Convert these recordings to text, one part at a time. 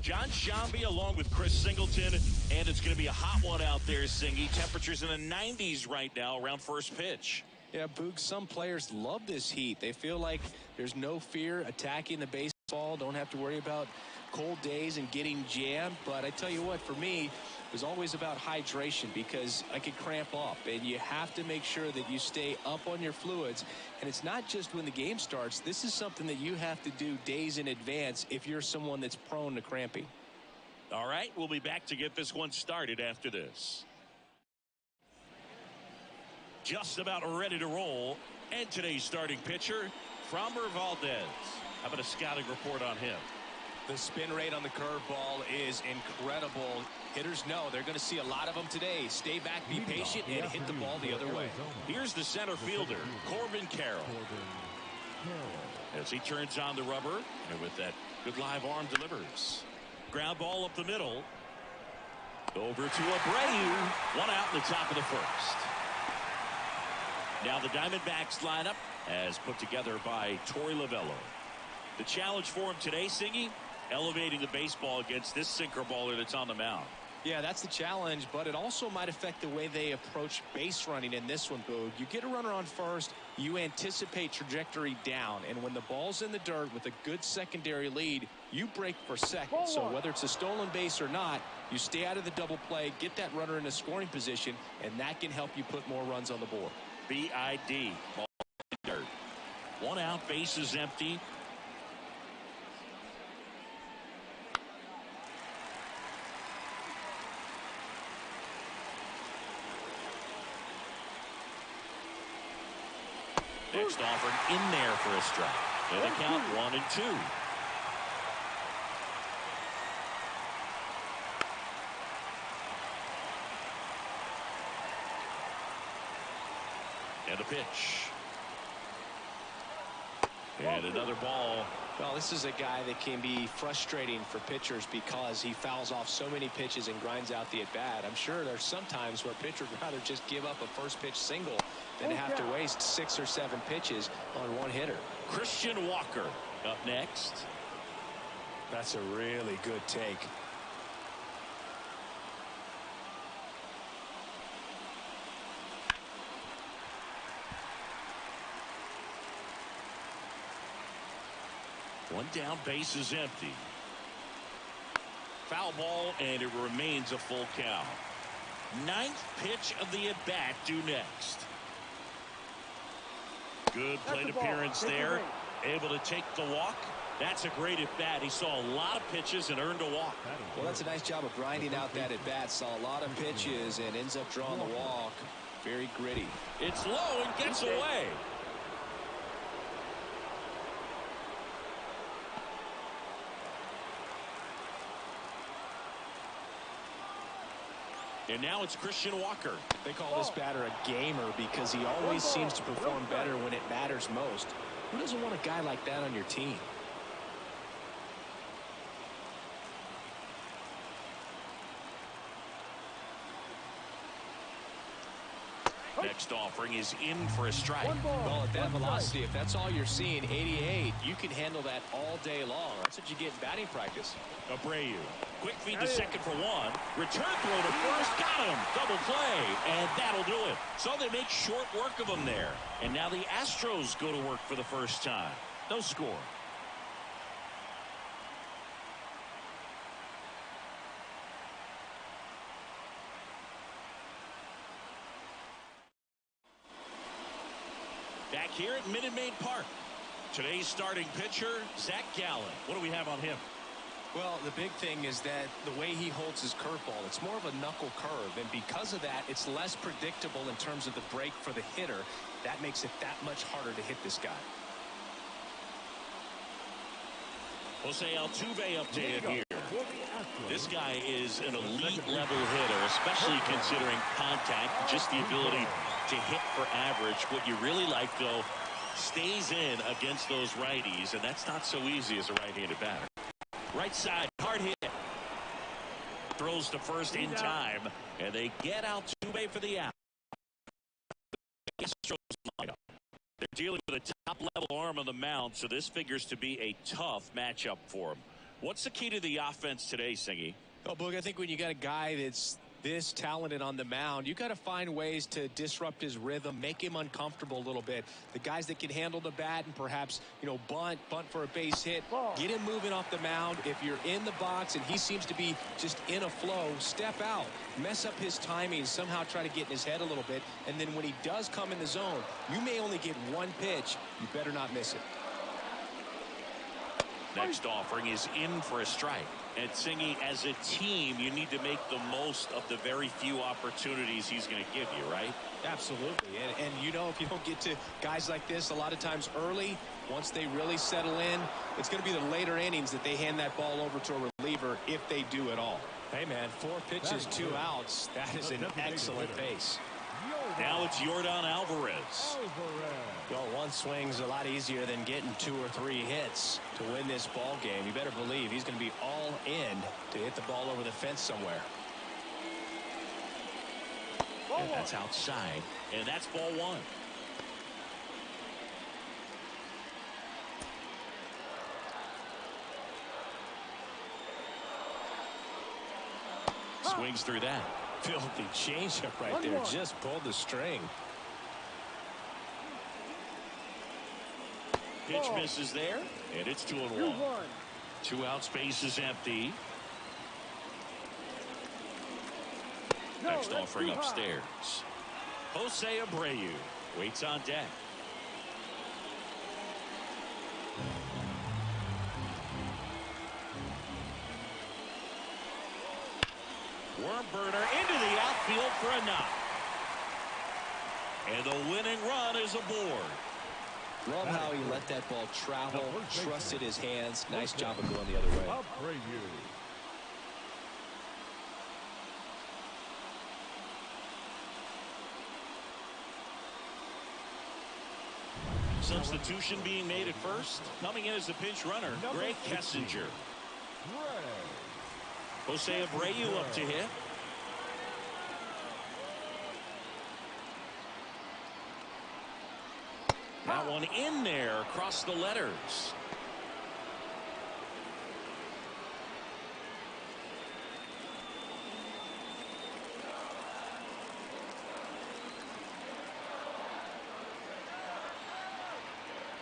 John Shambi along with Chris Singleton, and it's going to be a hot one out there, Singy. Temperatures in the 90s right now around first pitch. Yeah, Boog, some players love this heat. They feel like there's no fear attacking the baseball, don't have to worry about cold days and getting jammed. But I tell you what, for me, it was always about hydration because I could cramp up, and you have to make sure that you stay up on your fluids. And it's not just when the game starts. This is something that you have to do days in advance if you're someone that's prone to cramping. All right, we'll be back to get this one started after this. Just about ready to roll, and today's starting pitcher, Framber Valdez. How about a scouting report on him? The spin rate on the curveball is incredible. Hitters know they're going to see a lot of them today. Stay back, be patient, and hit the ball the other way. Here's the center fielder, Corbin Carroll. As he turns on the rubber, and with that good live arm delivers. Ground ball up the middle. Over to Abreu. One out in the top of the first. Now the Diamondbacks lineup as put together by Torey Lovello. The challenge for him today, Singy, elevating the baseball against this sinker baller that's on the mound. Yeah, that's the challenge, but it also might affect the way they approach base running in this one, Boog. You get a runner on first, you anticipate trajectory down, and when the ball's in the dirt with a good secondary lead, you break for second. So whether it's a stolen base or not, you stay out of the double play, get that runner in a scoring position, and that can help you put more runs on the board. BID. Ball in the dirt. One out, bases empty. Next offering in there for a strike. And the count 1-2. And a pitch. And another ball. Well, this is a guy that can be frustrating for pitchers because he fouls off so many pitches and grinds out the at-bat. I'm sure there's some times where a pitcher would rather just give up a first pitch single than have to waste 6 or 7 pitches on one hitter. Christian Walker up next. That's a really good take. One down, base is empty. Foul ball, and it remains a full count. 9th pitch of the at-bat due next. Good plate appearance there. Able to take the walk. That's a great at-bat. He saw a lot of pitches and earned a walk. Well, that's a nice job of grinding out that at-bat. Saw a lot of pitches and ends up drawing the walk. Very gritty. It's low and gets away. And now it's Christian Walker. They call this batter a gamer because he always seems to perform better when it matters most. Who doesn't want a guy like that on your team? Next offering is in for a strike. Well, at that velocity, if that's all you're seeing, 88, you can handle that all day long. That's what you get in batting practice. Abreu. Quick feed to second for one. Return throw to first. Got him. Double play. And that'll do it. So they make short work of him there. And now the Astros go to work for the first time. No score. Back here at Minute Maid Park. Today's starting pitcher, Zach Gallen. What do we have on him? Well, the big thing is that the way he holds his curveball, it's more of a knuckle curve. And because of that, it's less predictable in terms of the break for the hitter. That makes it that much harder to hit this guy. Jose Altuve updated here. This guy is an elite level hitter, especially considering contact, just the ability to hit for average. What you really like, though, stays in against those righties, and that's not so easy as a right-handed batter. Right side, hard hit. Throws to first in time, and they get Altuve for the out. The Astros lineup. They're dealing with a top-level arm on the mound, so this figures to be a tough matchup for them. What's the key to the offense today, Singy? Oh, Boog, I think when you got a guy that's this talented on the mound, you got to find ways to disrupt his rhythm, make him uncomfortable a little bit. The guys that can handle the bat and perhaps, bunt for a base hit, get him moving off the mound. If you're in the box and he seems to be just in a flow, step out, mess up his timing, somehow try to get in his head a little bit. And then when he does come in the zone, you may only get one pitch. You better not miss it. Next offering is in for a strike. And Singy, as a team, you need to make the most of the very few opportunities he's going to give you, right? Absolutely. And if you don't get to guys like this a lot of times early, once they really settle in, it's going to be the later innings that they hand that ball over to a reliever if they do at all. Hey, man, 4 pitches, 2 outs. That is an excellent pace. Now it's Yordan Alvarez. Well, one swing's a lot easier than getting 2 or 3 hits to win this ball game. You better believe he's going to be all in to hit the ball over the fence somewhere. And that's outside, and that's ball 1. Swings through that. Filthy changeup right there. Just pulled the string. Pitch misses there, and it's 2-1. 2 outs, base is empty. Next offering upstairs. Jose Abreu waits on deck. Worm burner into the outfield for a knock. And the winning run is aboard. Love how he let that ball travel, trusted his hands. Nice job of going the other way. Substitution being made at first. Coming in as the pinch runner, Greg Kessinger. Jose Abreu up to hit. That one in there across the letters.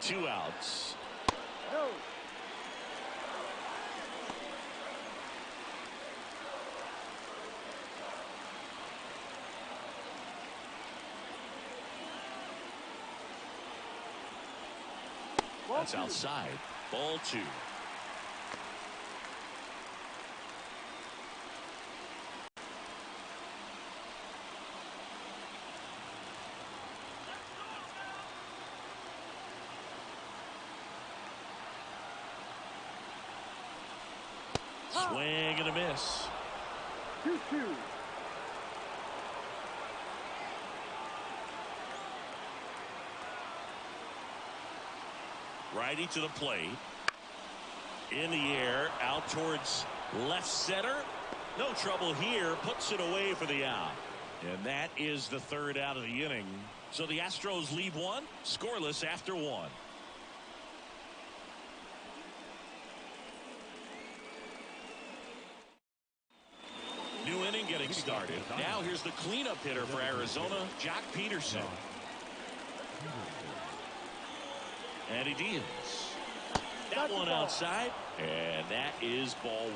Two outs. No. That's outside. Ball 2. Swing and a miss. 2-2. Righty to the plate. In the air, out towards left center. No trouble here. Puts it away for the out. And that is the 3rd out of the inning. So the Astros lead 1, scoreless after 1. New inning getting started. Now here's the cleanup hitter for Arizona, Jock Peterson. And he deals. That one outside, and that is ball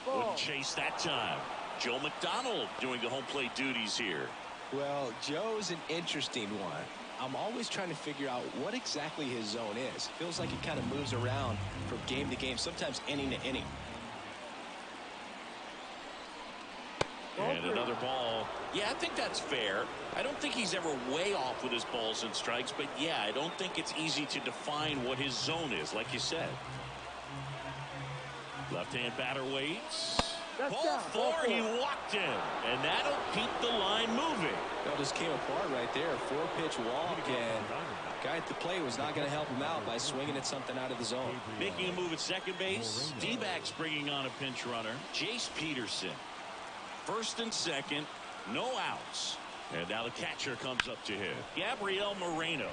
1. Wouldn't chase that time. Joe McDonald doing the home plate duties here. Well, Joe's an interesting one. I'm always trying to figure out what exactly his zone is. Feels like it kind of moves around from game to game, sometimes inning to inning. And another ball. Yeah, I think that's fair. I don't think he's ever way off with his balls and strikes, but yeah, I don't think it's easy to define what his zone is, like you said. Left-hand batter waits. Ball 4, he walked him, and that'll keep the line moving. That just came apart right there. 4-pitch walk, and guy at the plate was not going to help him out by swinging at something out of the zone. Making a move at second base. D-backs bringing on a pinch runner, Jace Peterson. First and second, no outs. And now the catcher comes up to hit, Gabriel Moreno.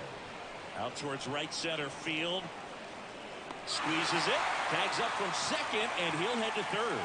Out towards right center field. Squeezes it. Tags up from second, and he'll head to third.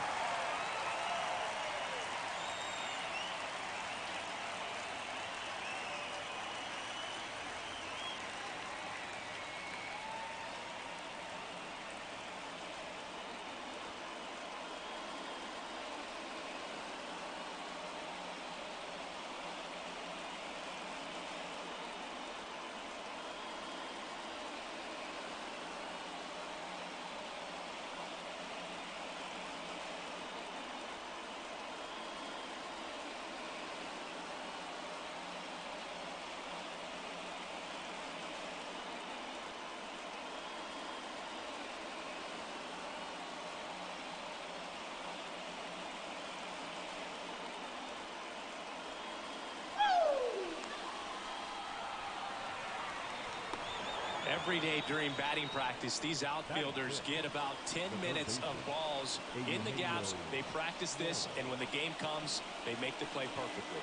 Every day during batting practice, these outfielders get about 10 minutes of balls in the gaps. They practice this, and when the game comes, they make the play perfectly.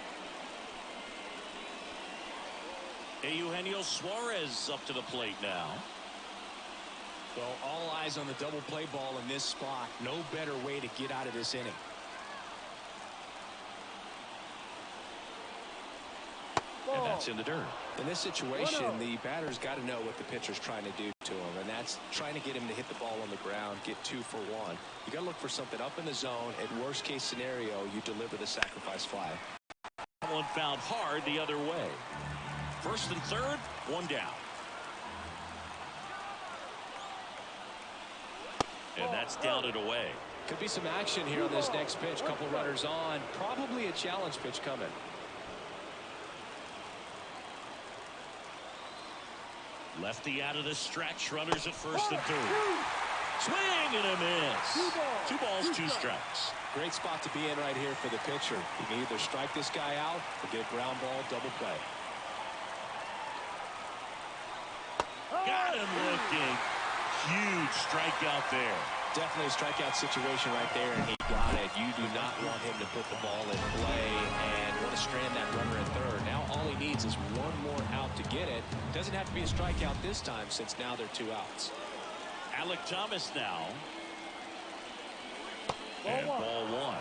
Eugenio Suarez up to the plate now. So all eyes on the double play ball in this spot. No better way to get out of this inning. And that's in the dirt. In this situation, the batter's got to know what the pitcher's trying to do to him, and that's trying to get him to hit the ball on the ground, get 2 for 1. You got to look for something up in the zone. At worst case scenario, you deliver the sacrifice fly. One found hard the other way. First and third, one down. And that's down and away. Could be some action here on this next pitch. Couple runners on. Probably a challenge pitch coming. Lefty out of the stretch. Runners at first and third. Swing and a miss. 2 balls, 2 strikes. Great spot to be in right here for the pitcher. You can either strike this guy out or get a ground ball, double play. Got him looking. Huge strikeout there. Definitely a strikeout situation right there, and he got it. You do not want him to put the ball in play and want to strand that runner at third. Now all he needs is one more out to get it. Doesn't have to be a strikeout this time since now they're 2 outs. Alec Thomas now. And ball 1.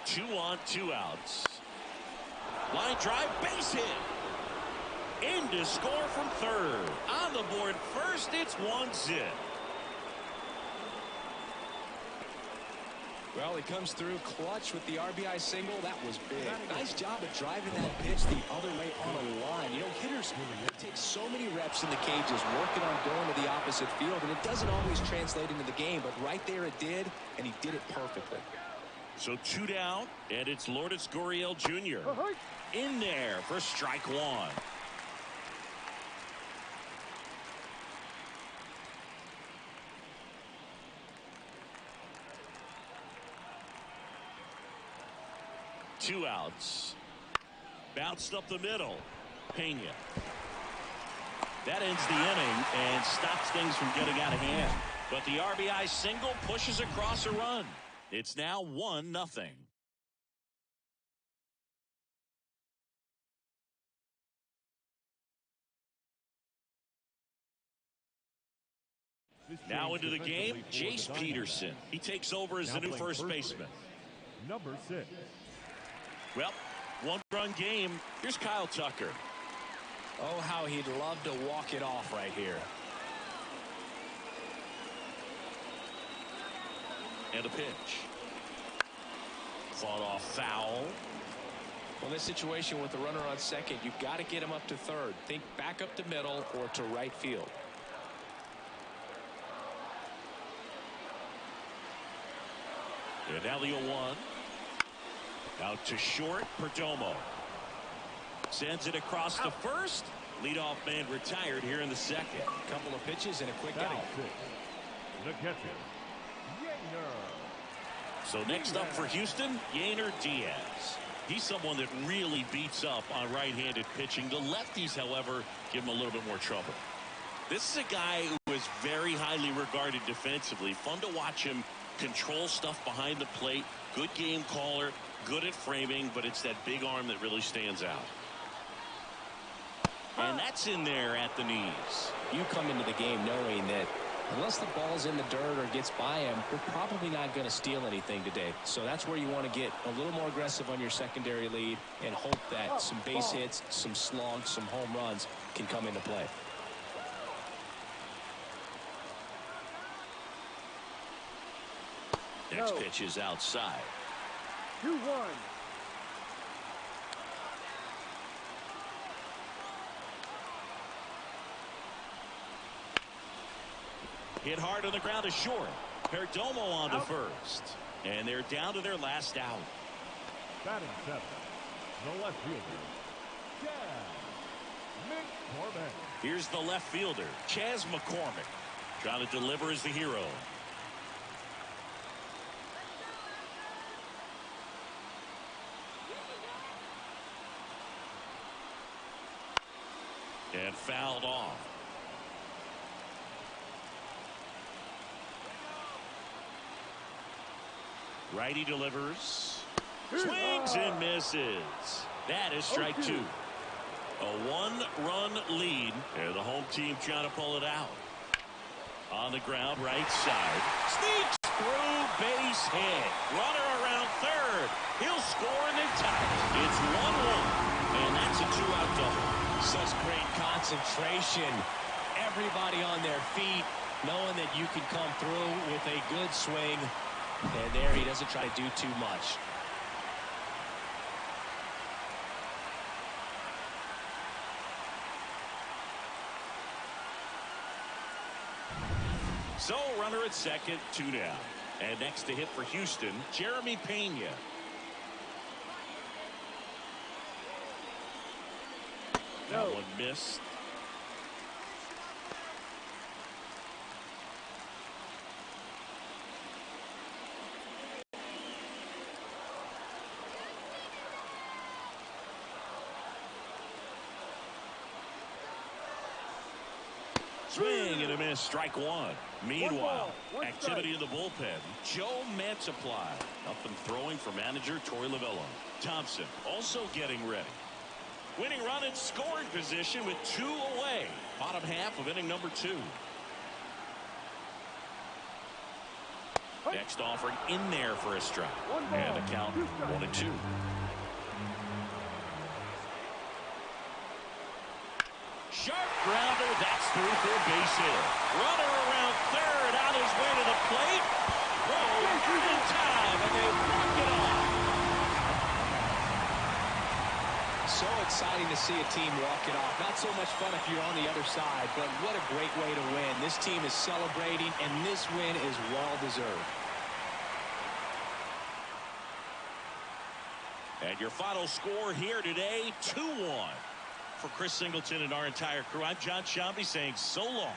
Two on, 2 outs. Line drive, base hit. In to score from third. On the board first, it's 1-0. Well, he comes through clutch with the RBI single. That was big. Nice job of driving that pitch the other way on a line. You know, hitters take so many reps in the cages working on going to the opposite field, and it doesn't always translate into the game, but right there it did, and he did it perfectly. So 2 down, and it's Lourdes Gurriel Jr. in there for strike 1. Two outs. Bounced up the middle. Pena. That ends the inning and stops things from getting out of hand. But the RBI single pushes across a run. It's now 1-0. Now into the game, Jace Peterson. He takes over as the new first baseman. Number 6. Well, 1-run game. Here's Kyle Tucker. Oh, how he'd love to walk it off right here. And a pitch. Fought off foul. Well, in this situation with the runner on second, you've got to get him up to third. Think back up to middle or to right field. And now the 0-1. Out to short, Perdomo. Sends it across the first. Leadoff man retired here in the second. Couple of pitches and a quick out. The catcher, Yainer. So next up for Houston, Yainer Diaz. He's someone that really beats up on right-handed pitching. The lefties, however, give him a little bit more trouble. This is a guy who is very highly regarded defensively. Fun to watch him control stuff behind the plate. Good game caller, good at framing, but it's that big arm that really stands out. And that's in there at the knees. You come into the game knowing that unless the ball's in the dirt or gets by him, we're probably not going to steal anything today. So that's where you want to get a little more aggressive on your secondary lead and hope that some base hits, some slugs, some home runs can come into play. Next pitch is outside. 2-1. Hit hard on the ground to short. Perdomo on to first. And they're down to their last out. Batting 7, the left fielder, Chaz McCormick. Here's the left fielder, Chaz McCormick. Trying to deliver as the hero. And fouled off. Righty delivers. Swings and misses. That is strike 2. A 1-run lead. And the home team trying to pull it out. On the ground, right side. Sneaks through, base hit. Runner around third. He'll score and then tie it. It's 1-1. And that's a 2-out double. Such great concentration. Everybody on their feet, knowing that you can come through with a good swing. And there he doesn't try to do too much. So runner at second, 2 down. And next to hit for Houston, Jeremy Pena. That one missed. Swing and a miss, strike 1. Meanwhile, activity in the bullpen. Joe Mantiply. Up and throwing for manager Torey Lovullo. Thompson also getting ready. Winning run in scoring position with 2 away. Bottom half of inning number 2. Next offering in there for a strike. And a count 1-2. Sharp grounder, that's through for a base hit. Runner around third, on his way to the plate. Throw in time, and they walk it off. So exciting to see a team walk it off. Not so much fun if you're on the other side, but what a great way to win. This team is celebrating, and this win is well-deserved. And your final score here today, 2-1. For Chris Singleton and our entire crew, I'm John Shambi saying so long.